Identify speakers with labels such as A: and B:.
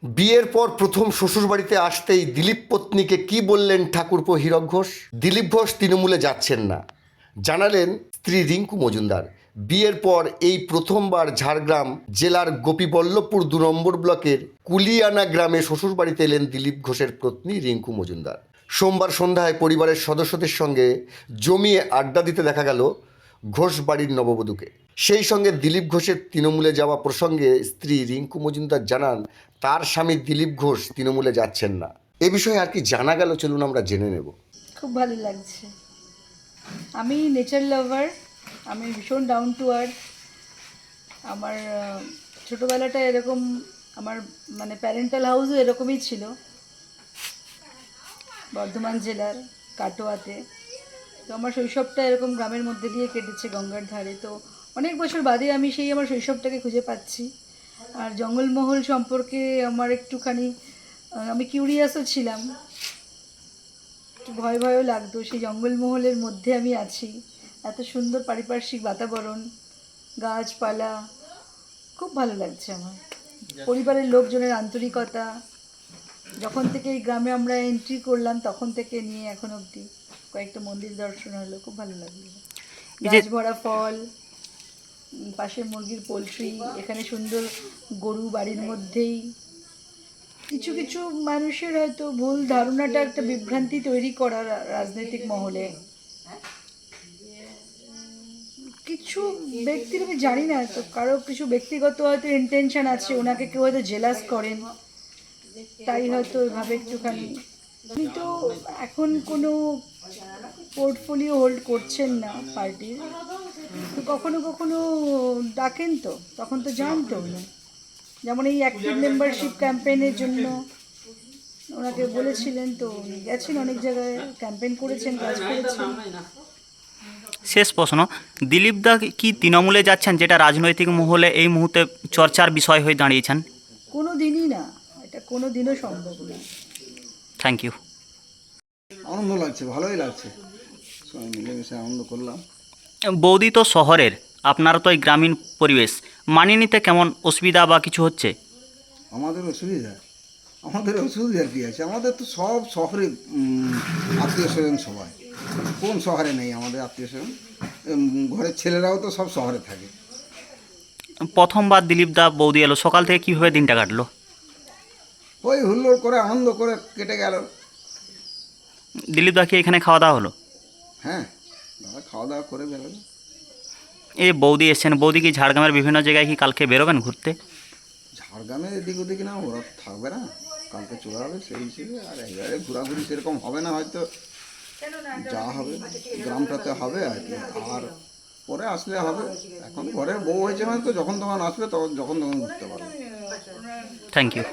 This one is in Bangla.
A: বিয়ের পর প্রথম শ্বশুরবাড়িতে আসতেই দিলীপ পত্নীকে কি বললেন ঠাকুরপো হীরক ঘোষ? দিলীপ ঘোষ তৃণমূলে যাচ্ছেন না, জানালেন স্ত্রী রিঙ্কু মজুমদার। বিয়ের পর এই প্রথমবার ঝাড়গ্রাম জেলার গোপীবল্লভপুর 2 নম্বর ব্লকের কুলিয়ানা গ্রামে শ্বশুরবাড়িতে এলেন দিলীপ ঘোষের পত্নী রিঙ্কু মজুমদার। সোমবার সন্ধ্যায় পরিবারের সদস্যদের সঙ্গে জমিয়ে আড্ডা দিতে দেখা গেল ঘোষ বাড়ির নববধূকে। সেই সঙ্গে দিলীপ ঘোষের তৃণমূলে যাওয়া প্রসঙ্গে স্ত্রী রিঙ্কু মজুমদার জানান তার স্বামী দিলীপ ঘোষ তৃণমূলে যাচ্ছেন না। এ বিষয়ে আর কি জানা গেল চলুন আমরা জেনে নেব।
B: খুব ভালো লাগছে। আমি নেচার লাভার, আমি ভীষণ ডাউন টু আর্থ। আমার ছোটোবেলাটা এরকম, আমার মানে প্যারেন্টাল হাউসও এরকমই ছিল, বর্ধমান জেলার কাটোয়াতে। তো আমার শৈশবটা এরকম গ্রামের মধ্যে দিয়ে কেটেছে, গঙ্গার ধারে। তো অনেক বছর বাদে আমি সেই আমার শৈশবটাকে খুঁজে পাচ্ছি। আর জঙ্গলমহল সম্পর্কে আমার একটুখানি আমি কিউরিয়াসও ছিলাম, একটু ভয় ভয়ও লাগতো। সেই জঙ্গলমহলের মধ্যে আমি আছি, এত সুন্দর পারিপার্শ্বিক বাতাবরণ, গাছপালা, খুব ভালো লাগছে আমার। পরিবারের লোকজনের আন্তরিকতা, যখন থেকে এই গ্রামে আমরা এন্ট্রি করলাম তখন থেকে নিয়ে এখন অবধি কয়েকটা মন্দির দর্শন হলো, খুব ভালো লাগলো। গাছ ভরা ফল, পাশে মুরগির পোলট্রি, এখানে সুন্দর গরু বাড়ির মধ্যেই। কিছু কিছু মানুষের হয়তো ভুল ধারণাটা একটা বিভ্রান্তি তৈরি করা রাজনৈতিক মহলে। কিছু ব্যক্তির, আমি জানি না, তো কারো কিছু ব্যক্তিগত হয়তো ইন্টেনশন আছে, ওনাকে কেউ হয়তো জেলাস করেন, তাই হয়তো এভাবে একটুখানি। উনি তো এখন কোনো পোর্টফোলিও হোল্ড করছেন না পার্টির, তো কখনো কখনো ডাকেন, তো তখন তো জানতো উনি। যেমন এই অ্যাক্টিভ মেম্বারশিপ ক্যাম্পেইনের জন্য ওনাকে বলেছিলেন, তো উনি গেছেন অনেক জায়গায়, ক্যাম্পেইন করেছেন, কাজ করেছেন।
C: শেষ প্রশ্ন, দিলীপ দা কি তৃণমূলে যাচ্ছেন, যেটা রাজনৈতিক মহলে এই মুহূর্তে চর্চার বিষয় হয়ে দাঁড়িয়েছেন?
B: কোনো দিনই না, এটা কোনো দিনও সম্ভব না।
C: Thank you.
D: আনন্দ লাগছে, ভালোই লাগছে, সবাই মিলেমিশে আনন্দ করলাম।
C: বৌদি তো শহরের, আপনারা তো এই গ্রামীণ পরিবেশ, মানিয়ে নিতে কেমন অসুবিধা বা কিছু হচ্ছে?
D: আমাদের অসুবিধার কী আছে? আমাদের তো সব শহরে আত্মীয় স্বজন, সবাই। কোন শহরে নেই আমাদের আত্মীয় স্বজন? ঘরের ছেলেরাও তো সব শহরে থাকে।
C: প্রথমবার দিলীপ দা বৌদি এলো, সকাল থেকে কীভাবে দিনটা কাটলো?
D: ওই হুল্লোড় করে আনন্দ করে কেটে গেল।
C: দিলীপ দা কি এখানে খাওয়া দাওয়া হলো?
D: হ্যাঁ, দাদা খাওয়া দাওয়া করে বেরোলো।
C: এই বৌদি এসছেন, বৌদি কি ঝাড়গ্রামের বিভিন্ন জায়গায় কি কালকে বেরোবেন ঘুরতে?
D: ঝাড়গ্রামের এদিক ওদিক না, ওরা থাকবে না, কালকে চলে যাবে সেই হিসেবে। আর এবারে ঘোরাঘুরি সেরকম হবে না, হয়তো যা হবে গ্রামটাতে হবে আর কি, আর পরে আসলে হবে। এখন ঘরের বউ হয়েছে মানে তো যখন তখন আসবে, তখন ঘুরতে পারবে।
C: Thank you.